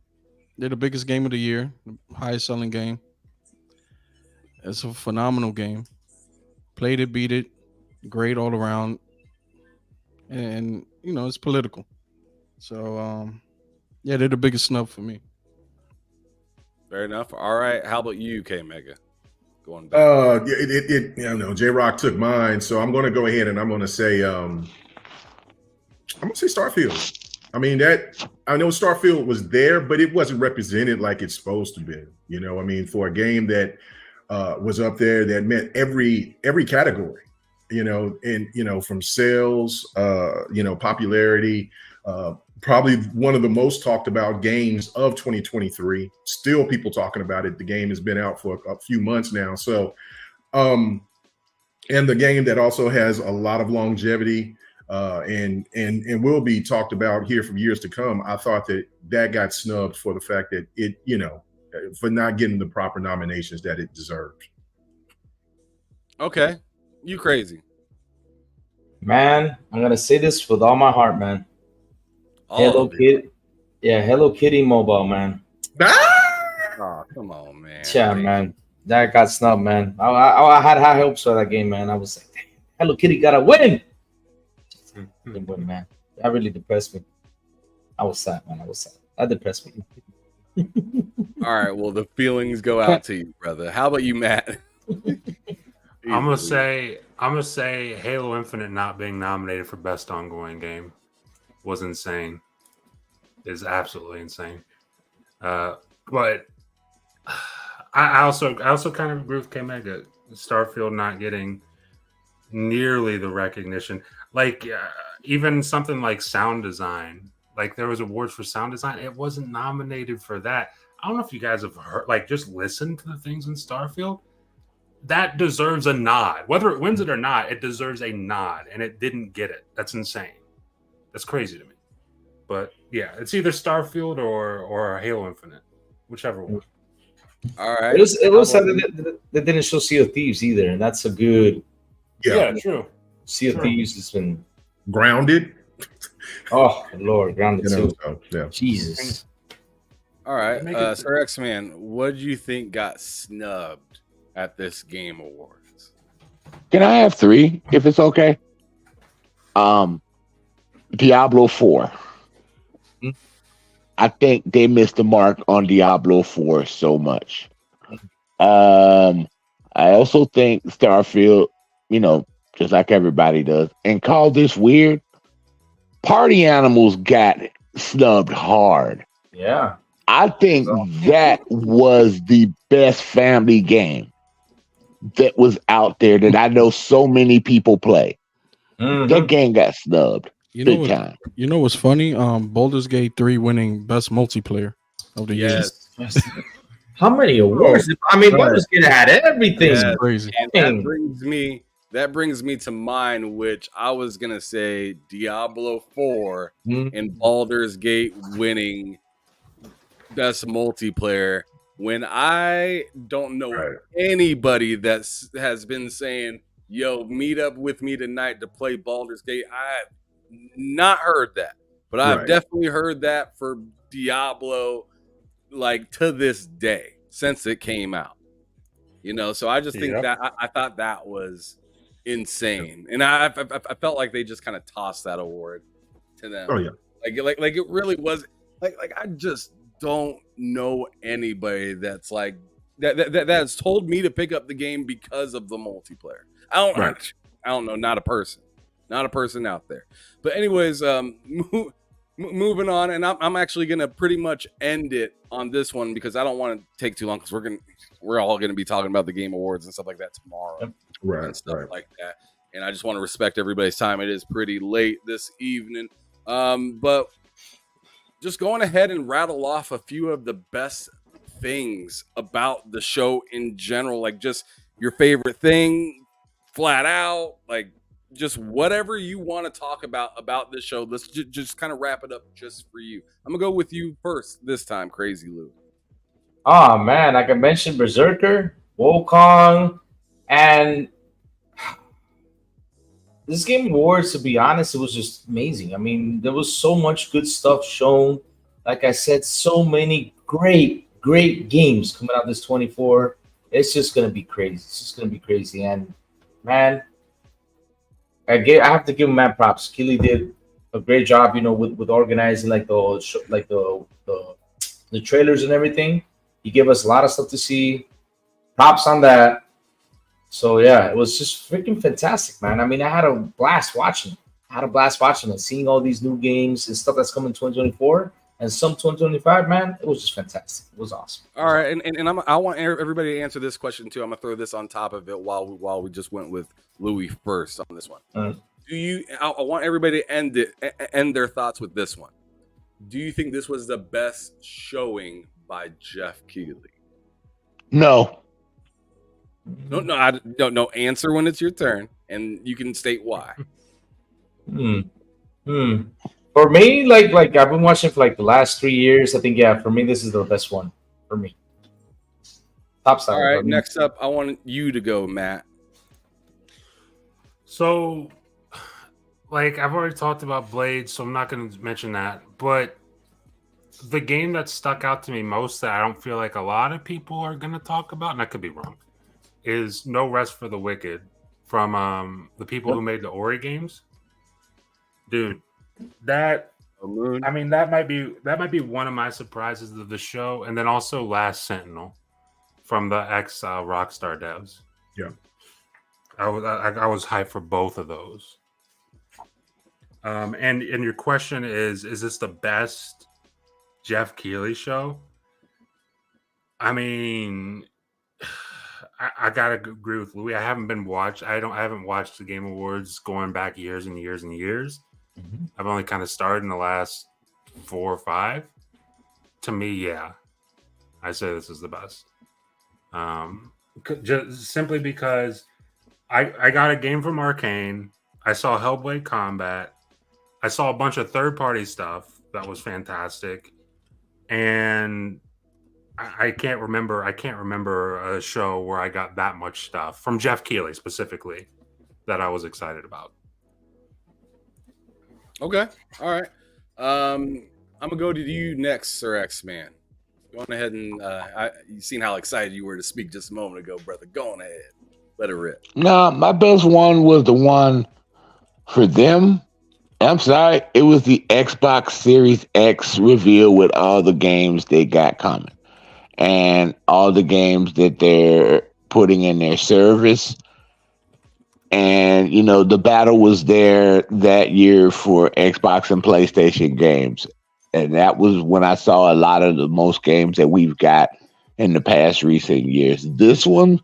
They're the biggest game of the year, the highest selling game. It's a phenomenal game. Played it, beat it, great all around. And, it's political. So, yeah, they're the biggest snub for me. Fair enough. All right. How about you, K-Mega? Going back. J-Rock took mine, so I'm going to go ahead and I'm going to say Starfield. I mean, I know Starfield was there, but it wasn't represented like it's supposed to be. For a game that was up there that met every category, from sales, popularity, probably one of the most talked about games of 2023. Still people talking about it. The game has been out for a few months now. So And the game that also has a lot of longevity and will be talked about here for years to come. I thought that got snubbed for the fact that it, for not getting the proper nominations that it deserved. Okay, you crazy. Man, I'm gonna say this with all my heart, man. All Hello of it. Kitty. Yeah, Hello Kitty Mobile, man. Oh, come on, man. Yeah, man. That got snubbed, man. I had high hopes for that game, man. I was like, "Damn, Hello Kitty gotta win. Didn't win, man. That really depressed me. I was sad, man. I was sad. That depressed me. All right, well, the feelings go out to you, brother. How about you, Matt? I'm gonna say Halo Infinite not being nominated for best ongoing game was insane. Is absolutely insane. But I also kind of agree with K-Mega. Starfield not getting nearly the recognition. Like even something like sound design. Like there was awards for sound design. It wasn't nominated for that. I don't know if you guys have heard, like, just listened to the things in Starfield. That deserves a nod. Whether it wins it or not, it deserves a nod, and it didn't get it. That's insane. That's crazy to me. But yeah, it's either Starfield or Halo Infinite, whichever one. All right. It was sad that they didn't show Sea of Thieves either, and that's a good. Yeah, true. Sea of Thieves has been Grounded. Oh Lord, grounded too. So, yeah. Jesus. All right, Sir X-Man, what do you think got snubbed at this Game Awards? Can I have 3 if it's okay? Diablo 4. I think they missed the mark on Diablo 4 so much. I also think Starfield, just like everybody does, and call this weird. Party Animals got snubbed hard. Yeah. I think that was the best family game that was out there that I know so many people play. Mhm. That game got snubbed. Big time. You know what's funny? Baldur's Gate 3 winning best multiplayer of the year. Yes. How many awards? I mean, Baldur's Gate had everything. Yes. Crazy. And that brings me to mind, which I was gonna say Diablo 4 and Baldur's Gate winning best multiplayer. When I don't know anybody that has been saying, "Yo, meet up with me tonight to play Baldur's Gate," I've not heard that, but I've definitely heard that for Diablo, like to this day since it came out. So I just think that I thought that was insane, and I felt like they just kind of tossed that award to them. Oh yeah, like it really was like I just don't know anybody that's like that's told me to pick up the game because of the multiplayer. I don't know, not a person out there. But anyways, moving on, and I'm actually gonna pretty much end it on this one because I don't want to take too long because we're all gonna be talking about the Game Awards and stuff like that tomorrow, and stuff like that. And I just want to respect everybody's time. It is pretty late this evening, but just going ahead and rattle off a few of the best things about the show in general, like just your favorite thing, flat out, like just whatever you want to talk about this show. Let's just kind of wrap it up just for you. I'm gonna go with you first this time, Crazy Lou. Oh man, like I mentioned, Berserker, Wukong, and this Game Awards, to be honest, it was just amazing. I mean, there was so much good stuff shown. Like I said, so many great games coming out this 24. It's just gonna be crazy. It's just gonna be crazy. And man, I have to give him mad props. Keely did a great job, with organizing like the trailers and everything. He gave us a lot of stuff to see. Props on that. So yeah, it was just freaking fantastic, man. I mean, I had a blast watching it. Seeing all these new games and stuff that's coming in 2024 and some 2025, man. It was just fantastic. It was awesome. All right, and I want everybody to answer this question too. I'm gonna throw this on top of it while we just went with Louis first on this one. I want everybody to end their thoughts with this one. Do you think this was the best showing by Jeff Keighley? No. No. Answer when it's your turn, and you can state why. For me, like I've been watching for like the last 3 years. I think for me this is the best one for me. Top side. All right, next up, I want you to go, Matt. So, like I've already talked about Blade, so I'm not going to mention that. But the game that stuck out to me most that I don't feel like a lot of people are going to talk about, and I could be wrong, is No Rest for the Wicked from the people who made the Ori games. Dude, that might be one of my surprises of the show, and then also Last Sentinel from the ex Rockstar devs. Yeah, I was hyped for both of those. And your question is this the best Jeff Keighley show? I mean, I gotta agree with Louis. I haven't watched the Game Awards going back years and years and years. Mm-hmm. I've only kind of started in the last 4 or 5. To me, yeah, I say this is the best. Just simply because I got a game from Arcane. I saw Hellblade Combat. I saw a bunch of third-party stuff that was fantastic, and I can't remember a show where I got that much stuff from Jeff Keighley specifically that I was excited about. Okay, all right. I'm gonna go to you next, Sir X-Man. Go on ahead and you seen how excited you were to speak just a moment ago, brother. Go on ahead, let it rip. No, my best one was the one for them. I'm sorry, it was the Xbox Series X reveal with all the games they got coming and all the games that they're putting in their service. And, the battle was there that year for Xbox and PlayStation games. And that was when I saw a lot of the most games that we've got in the past recent years. This one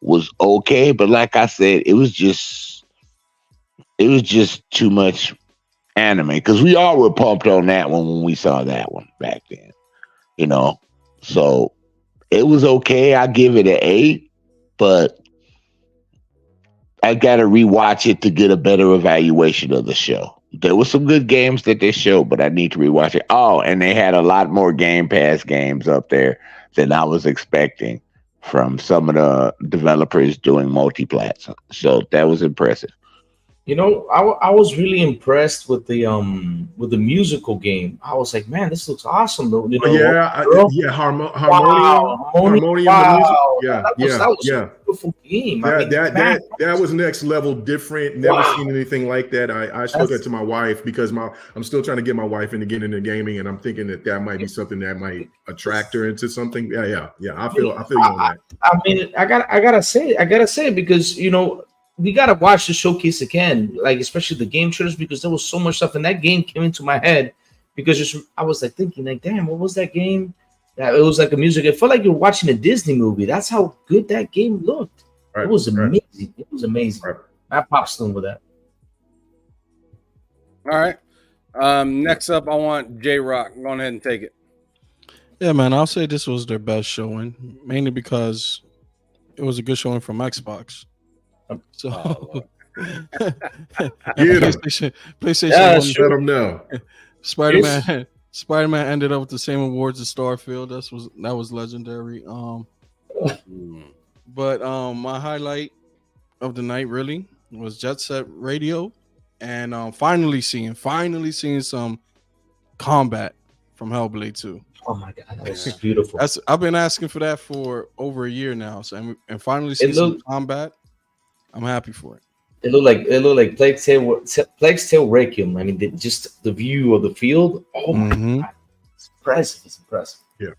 was okay, but like I said, it was just too much anime, because we all were pumped on that one when we saw that one back then, so it was okay. I give it an 8, but I gotta rewatch it to get a better evaluation of the show. There were some good games that they showed, but I need to rewatch it. Oh, and they had a lot more Game Pass games up there than I was expecting from some of the developers doing multi-plats, so that was impressive. I was really impressed with the musical game. I was like, man, this looks awesome. Though, Harmonium. Wow. That was a beautiful game. That was next level, different. Never seen anything like that. I showed that to my wife because I'm still trying to get my wife into getting into gaming, and I'm thinking that might be something that might attract her into something. Yeah. I feel you on that. I mean, I gotta say because we gotta watch the showcase again, like especially the game trailers, because there was so much stuff, and that game came into my head because I was like thinking, like, damn, what was that game? That it was like a music. It felt like you were watching a Disney movie. That's how good that game looked. Right, it was amazing. Right. It was amazing. Right. I popped stone with that. All right. Next up, I want J Rock. Go ahead and take it. Yeah, man. I'll say this was their best showing, mainly because it was a good showing from Xbox. So, PlayStation let them know. Spider-Man ended up with the same awards as Starfield. That was legendary. But my highlight of the night really was Jet Set Radio, and finally seeing some combat from Hellblade 2. Oh my god, that was beautiful. I've been asking for that for over a year now. So and finally seeing some combat. I'm happy for it. It looked like Plague's Tale Requiem. I mean, just the view of the field. Oh my god, it's impressive! It's impressive. Yeah,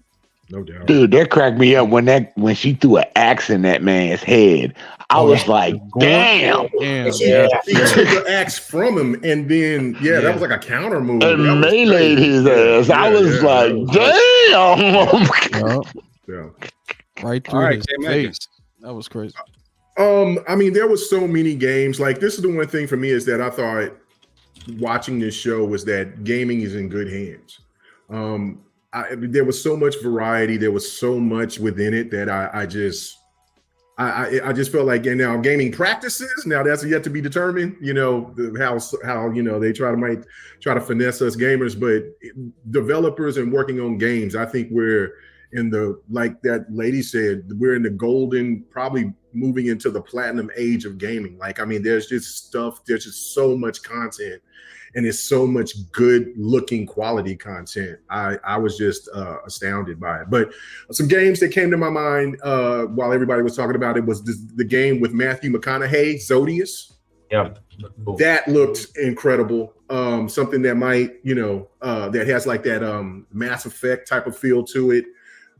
no doubt. Dude, that cracked me up when she threw an axe in that man's head. I was like, damn. She took the axe from him, and then that was like a counter move. And meleeed his ass. I was like, damn. Yeah. Right through his face. That was crazy. I mean, there was so many games. Like, this is the one thing for me is that I thought watching this show was that gaming is in good hands. There was so much variety. There was so much within it that I just felt like, and now gaming practices, now that's yet to be determined. You know, how you know they might try to finesse us gamers, but developers and working on games, I think we're in the, like that lady said, we're in the golden, probably moving into the platinum age of gaming. Like, I mean, there's just so much content, and it's so much good looking quality content. I was just astounded by it. But some games that came to my mind while everybody was talking about it was the game with Matthew McConaughey, Zodius. Yeah, that looked incredible. Something that might, you know, that has like that Mass Effect type of feel to it.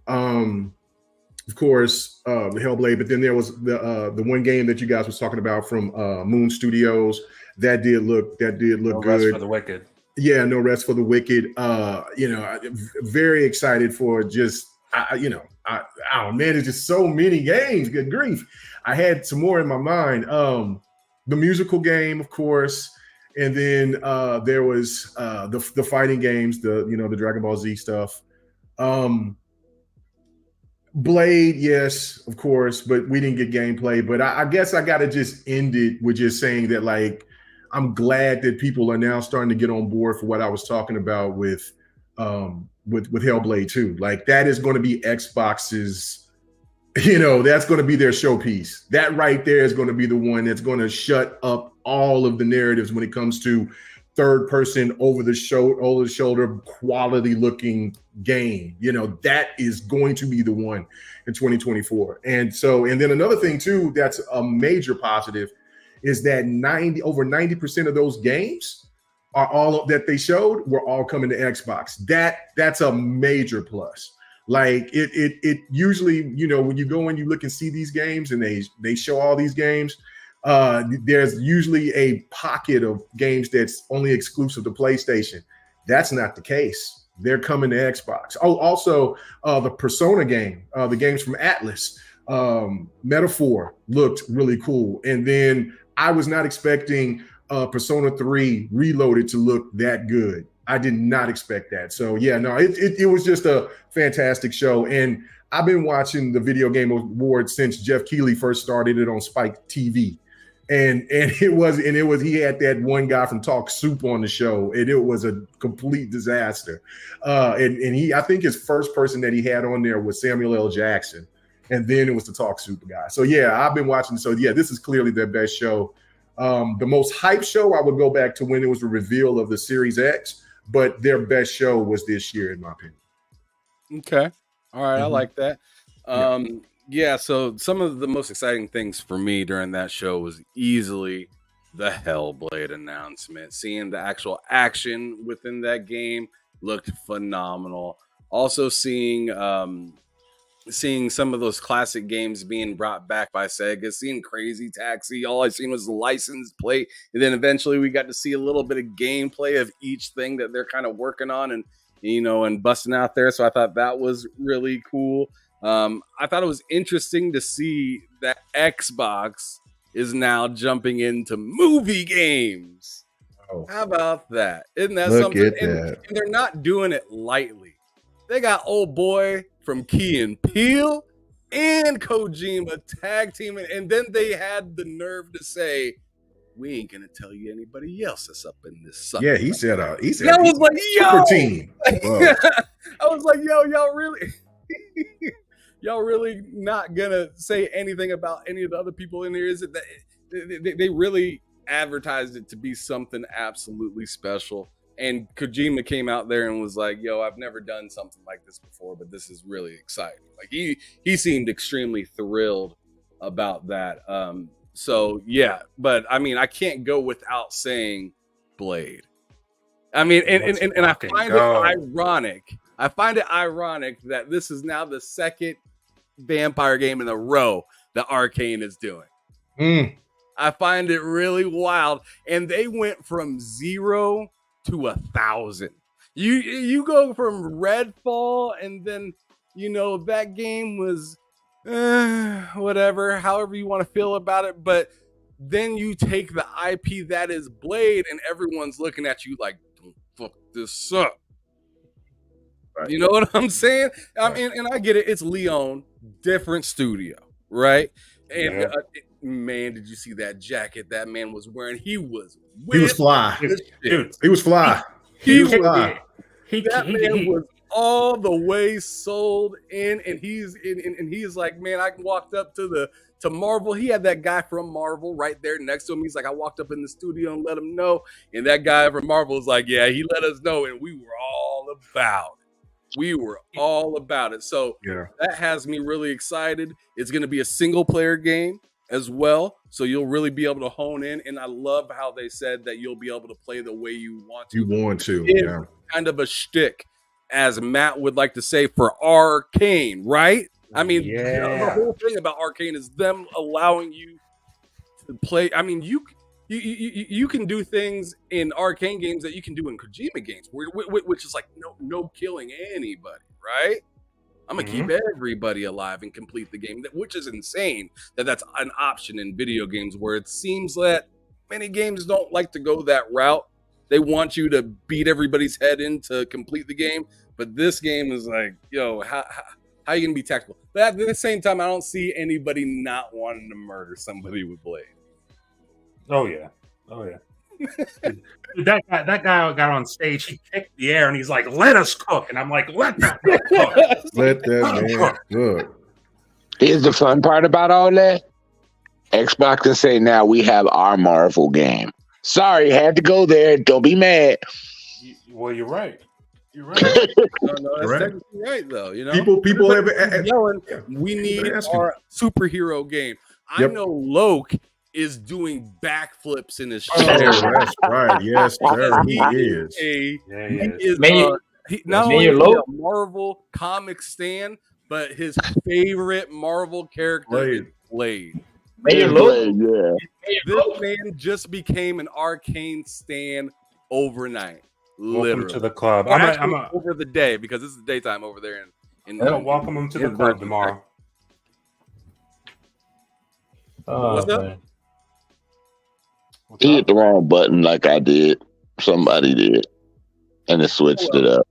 Of course, the Hellblade, but then there was the one game that you guys was talking about from Moon Studios that did look No good. Rest for the Wicked. Yeah, No Rest for the Wicked. You know, very excited for just you know, oh man, it's just so many games. Good grief! I had some more in my mind. The musical game, of course, and then there was the fighting games, the Dragon Ball Z stuff. Blade, yes, of course, but we didn't get gameplay. But I guess I got to just end it with just saying that, like, I'm glad that people are now starting to get on board for what I was talking about with Hellblade 2. Like, that is going to be Xbox's, you know, that's going to be their showpiece. That right there is going to be the one that's going to shut up all of the narratives when it comes to third person over the shoulder quality looking game. You know, that is going to be the one in 2024. And then another thing too, that's a major positive, is that over 90% of those games are all that they showed were all coming to Xbox. That's a major plus. Like it usually, you know, when you go and you look and see these games and they show all these games, there's usually a pocket of games that's only exclusive to PlayStation. That's not the case. They're coming to Xbox. Oh, also the Persona game, the games from Atlas, Metaphor looked really cool. And then I was not expecting Persona 3 Reloaded to look that good. I did not expect that. So yeah, no, it was just a fantastic show. And I've been watching the Video Game Awards since Jeff Keighley first started it on Spike TV. And it was he had that one guy from Talk Soup on the show, and it was a complete disaster. And I think his first person that he had on there was Samuel L. Jackson, and then it was the Talk Soup guy. So yeah, I've been watching. So yeah, this is clearly their best show. The most hype show, I would go back to when it was the reveal of the Series X, but their best show was this year, in my opinion. Okay, all right, I like that. Yeah, so some of the most exciting things for me during that show was easily the Hellblade announcement. Seeing the actual action within that game looked phenomenal. Also seeing some of those classic games being brought back by Sega, seeing Crazy Taxi, all I seen was the license plate. And then eventually we got to see a little bit of gameplay of each thing that they're kind of working on and, you know, and busting out there. So I thought that was really cool. I thought it was interesting to see that Xbox is now jumping into movie games. Oh. How about that? Isn't that Look something? At that. And they're not doing it lightly. They got old boy from Key and Peele and Kojima tag teaming, and then they had the nerve to say, "We ain't gonna tell you anybody else that's up in this sucker." Yeah, he said I was like, super team. I was like, yo, y'all really y'all really not gonna say anything about any of the other people in here? Is it that they really advertised it to be something absolutely special? And Kojima came out there and was like, yo, I've never done something like this before, but this is really exciting. Like he seemed extremely thrilled about that. So yeah, but I mean, I can't go without saying Blade. I mean, and I find it ironic. I find it ironic that this is now the second vampire game in a row that Arcane is doing. I find it really wild. And they went from 0 to 1,000. You go from Redfall, and then, you know, that game was whatever, however you want to feel about it. But then you take the IP that is Blade, and everyone's looking at you like, don't fuck this up. Right. You know what I'm saying? I mean, and I get it. It's Leon, different studio, right? And Yeah. man, did you see that jacket that man was wearing? He was fly. Dude, He was fly. He was fly. That man was all the way sold in, and he's like, man, I walked up to Marvel. He had that guy from Marvel right there next to him. He's like, I walked up in the studio and let him know, and that guy from Marvel was like, yeah, he let us know, and we were all about it. So that has me really excited. It's going to be a single player game as well, so you'll really be able to hone in. And I love how they said that you'll be able to play the way you want to. You want to, yeah. Kind of a shtick, as Matt would like to say, for Arcane, right? I mean, the whole thing about Arcane is them allowing you to play. I mean, you can do things in Arcane games that you can do in Kojima games, which is like no killing anybody, right? I'm gonna keep everybody alive and complete the game, which is insane that's an option in video games, where it seems that many games don't like to go that route. They want you to beat everybody's head in to complete the game, but this game is like, yo, how are you gonna be tactical? But at the same time, I don't see anybody not wanting to murder somebody with Blade. Oh yeah. Dude, that guy got on stage. He kicked the air and he's like, "Let us cook," and I'm like, "Let that man cook. Let that man cook." Here's the fun part about all that. Xbox can say now we have our Marvel game. Sorry, had to go there. Don't be mad. Well, you're right. You're right. No, that's technically right, though. You know, people have yelling. We need our superhero game. I know Loke is doing backflips in his chair. That's right. Yes, sir. He is. He is not only a Marvel comic stan, but his favorite Marvel character is Blade. This man just became an Arcane stan overnight. Welcome Literally to the club. Well, I'm over the day, because this is the daytime over there. Welcome him to the club tomorrow. What's up? He hit the wrong button like I did. Somebody did. And it switched it up.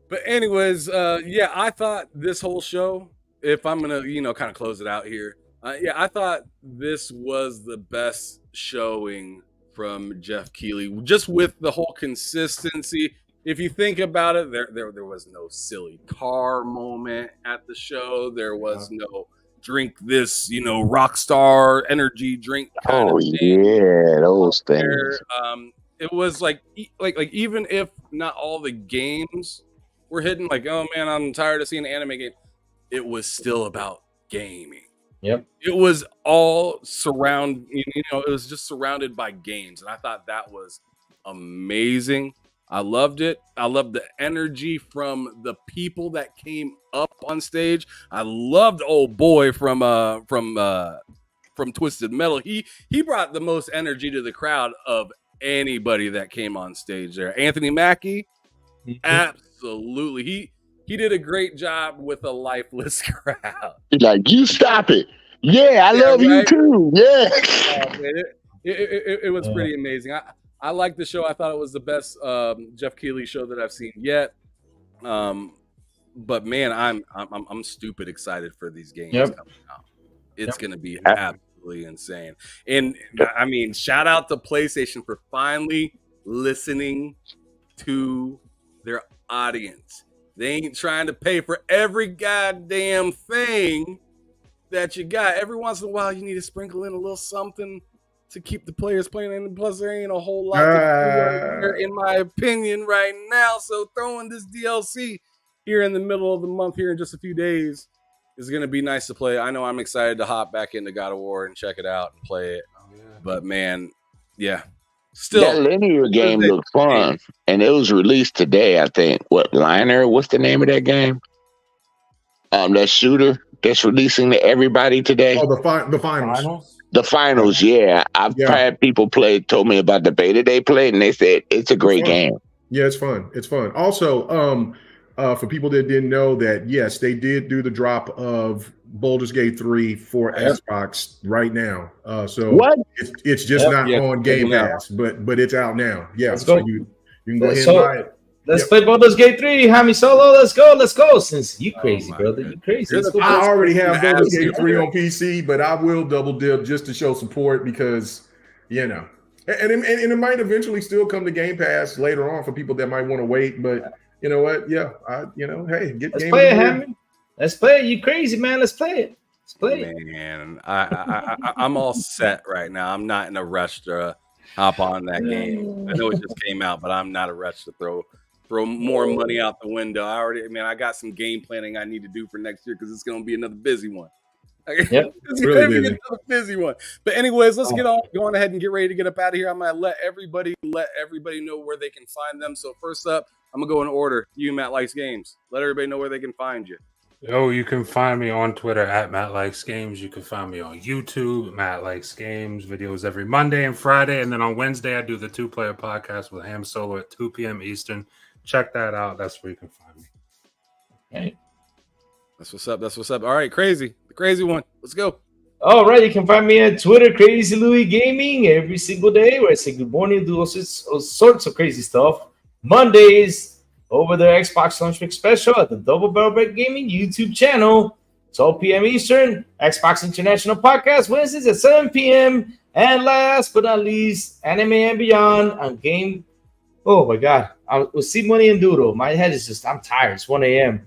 But anyways, I thought this whole show, if I'm going to, kind of close it out here. I thought this was the best showing from Jeff Keighley, just with the whole consistency. If you think about it, there was no silly car moment at the show. There was no drink this, rock star energy drink kind of thing. Yeah, those things. It was like even if not all the games were hidden, like, oh man, I'm tired of seeing anime game, it was still about gaming. Yep. It was all it was just surrounded by games. And I thought that was amazing. I loved it. I loved the energy from the people that came up on stage. I loved old boy from Twisted Metal. He brought the most energy to the crowd of anybody that came on stage there. Anthony Mackie, absolutely. He did a great job with a lifeless crowd. He's like, you stop it. Yeah, I love you too. Yeah. It was pretty amazing. I liked the show. I thought it was the best Jeff Keighley show that I've seen yet. But man, I'm stupid excited for these games coming out. It's gonna be absolutely insane. And I mean, shout out to PlayStation for finally listening to their audience. They ain't trying to pay for every goddamn thing that you got. Every once in a while, you need to sprinkle in a little something to keep the players playing. And plus, there ain't a whole lot to do in my opinion right now. So throwing this DLC here in the middle of the month, here in just a few days, is going to be nice to play. I know I'm excited to hop back into God of War and check it out and play it. But man, still, that linear game looked fun, and it was released today, I think. What's the name of that game? That shooter that's releasing to everybody today. Oh, the finals. The finals, yeah. I've had people told me about the beta they played, and they said it's a great game. Yeah, it's fun. It's fun. Also, for people that didn't know that, yes, they did do the drop of Baldur's Gate 3 for Xbox right now. So what? It's just not on Game Pass, but it's out now. Yeah, so you can go ahead and buy it. Let's play Baldur's Gate 3, Hamsolo. Let's go. Since you crazy, brother. You crazy. Let's go. I already have Baldur's Gate 3 on PC, but I will double dip just to show support because, you know, and it might eventually still come to Game Pass later on for people that might want to wait. But you know what? Yeah, hey, get Let's Game play it, Hammy. Let's play it. You crazy, man. Let's play it. Let's play it. Man, I'm all set right now. I'm not in a rush to hop on that game. I know it just came out, but I'm not a rush to throw more money out the window. I got some game planning I need to do for next year because it's going to be another busy one. Yep. It's really busy. Another busy one. But anyways, let's go on ahead and get ready to get up out of here. I'm going to let everybody know where they can find them. So first up, I'm going to go in order. You, Matt Likes Games. Let everybody know where they can find you. You can find me on Twitter at Matt Likes Games. You can find me on YouTube, Matt Likes Games. Videos every Monday and Friday. And then on Wednesday, I do the 2-player podcast with Hamsolo at 2 p.m. Eastern. Check that out. That's where you can find me. Okay. That's what's up. All right, Crazy. The crazy one. Let's go. All right, you can find me on Twitter, Crazy Louis Gaming, every single day where I say good morning, do all sorts of crazy stuff. Mondays, over the Xbox Lunch Week special at the Double Barrel Break Gaming YouTube channel, 12 p.m. Eastern, Xbox International Podcast, Wednesdays at 7 p.m. And last but not least, Anime and Beyond on Game. Oh my God. We'll see Money and Doodle. My head is just, I'm tired. It's 1 a.m.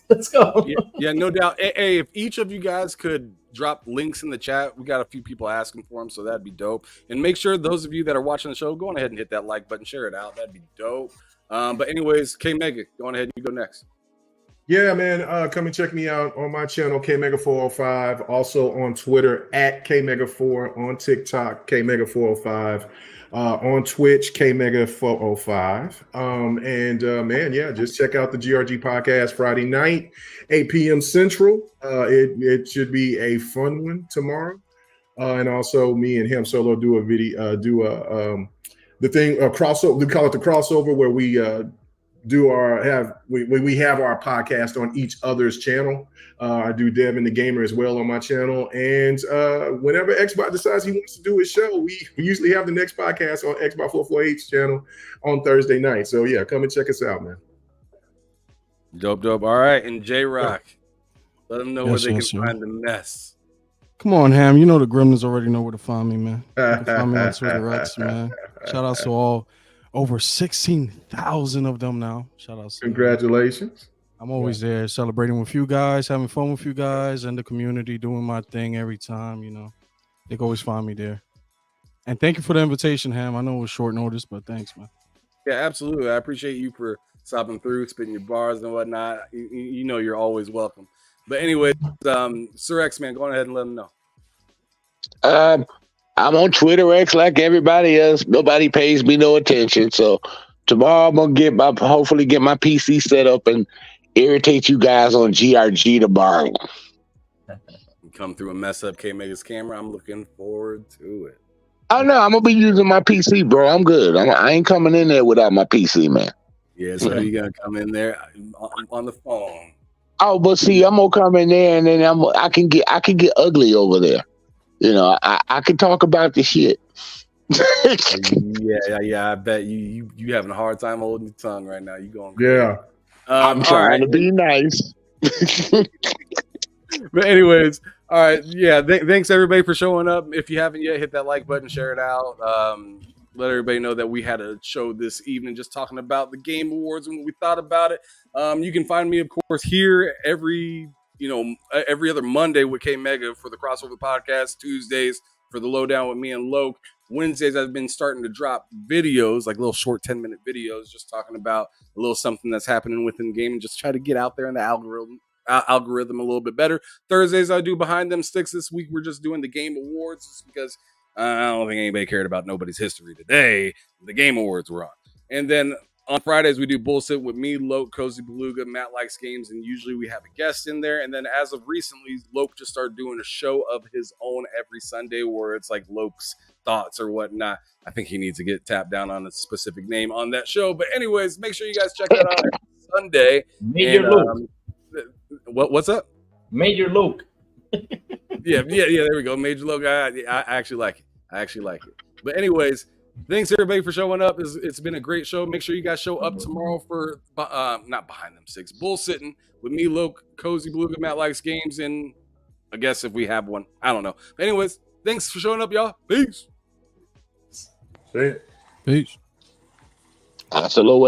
Let's go. Yeah, no doubt. Hey, if each of you guys could drop links in the chat, we got a few people asking for them, so that'd be dope. And make sure those of you that are watching the show, go on ahead and hit that like button, share it out. That'd be dope. But anyways, K Mega, go on ahead. You go next. Yeah, man. Come and check me out on my channel, KMega405. Also on Twitter at KMega4. On TikTok, KMega405. On Twitch, KMega405. Man, yeah, just check out the GRG podcast Friday night, 8 p.m. Central. It should be a fun one tomorrow. And also, me and Hamsolo do a video, the thing, a crossover. We call it the crossover, where we we have our podcast on each other's channel. I do Dev and the Gamer as well on my channel. And whenever Xbox decides he wants to do his show, we usually have the next podcast on Xbox 448's channel on Thursday night. So yeah, come and check us out, man. Dope. All right, and J-Rock, let them know where they can find the mess. Come on, Ham. You know the Gremlins already know where to find me, man. You can find me on Twitter, X, man. Shout out to all. Over 16,000 of them now. Shout out to congratulations. I'm always there celebrating with you guys, having fun with you guys and the community, doing my thing every time, you know. They can always find me there. And thank you for the invitation, Ham. I know it was short notice, but thanks, man. Yeah, absolutely. I appreciate you for stopping through, spitting your bars and whatnot. You know you're always welcome. But anyway, Sir X, man, go on ahead and let them know. I'm on Twitter X like everybody else. Nobody pays me no attention. So tomorrow I'm gonna hopefully get my PC set up and irritate you guys on GRG tomorrow. Come through and mess up K Mega's camera. I'm looking forward to it. Oh no, I'm gonna be using my PC, bro. I'm good. I ain't coming in there without my PC, man. Yeah, so you're gonna come in there on the phone. Oh, but see, I'm gonna come in there and then I can get ugly over there. You know, I can talk about the shit. yeah. I bet you having a hard time holding your tongue right now. You going crazy. Yeah. I'm trying to be nice. But anyways, all right. Yeah. Thanks everybody for showing up. If you haven't yet, hit that like button, share it out. Let everybody know that we had a show this evening just talking about the Game Awards and what we thought about it. You can find me, of course, here every other Monday with K Mega for the Crossover Podcast, Tuesdays for the Lowdown with me and Loke. Wednesdays, I've been starting to drop videos, like little short 10-minute videos, just talking about a little something that's happening within the game and just try to get out there in the algorithm a little bit better. Thursdays, I do Behind Them Sticks. This week, we're just doing the Game Awards just because I don't think anybody cared about nobody's history today. The Game Awards were on. And then on Fridays, we do Bullshit with me, Loke, Cozy Beluga, Matt Likes Games, and usually we have a guest in there. And then as of recently, Loke just started doing a show of his own every Sunday where it's like Loke's thoughts or whatnot. I think he needs to get tapped down on a specific name on that show. But anyways, make sure you guys check that out every Sunday. Major Loke. What's up? Major Loke. Yeah, there we go. Major Loke. I actually like it. But anyways, Thanks everybody for showing up. It's been a great show. Make sure you guys show up tomorrow for not behind them six, bull sitting with me, Loke, Cozy Beluga, Matt Likes Games, and I guess if we have one, I don't know. But anyways, thanks for showing up, y'all. Peace. See ya. Peace. Hasta luego.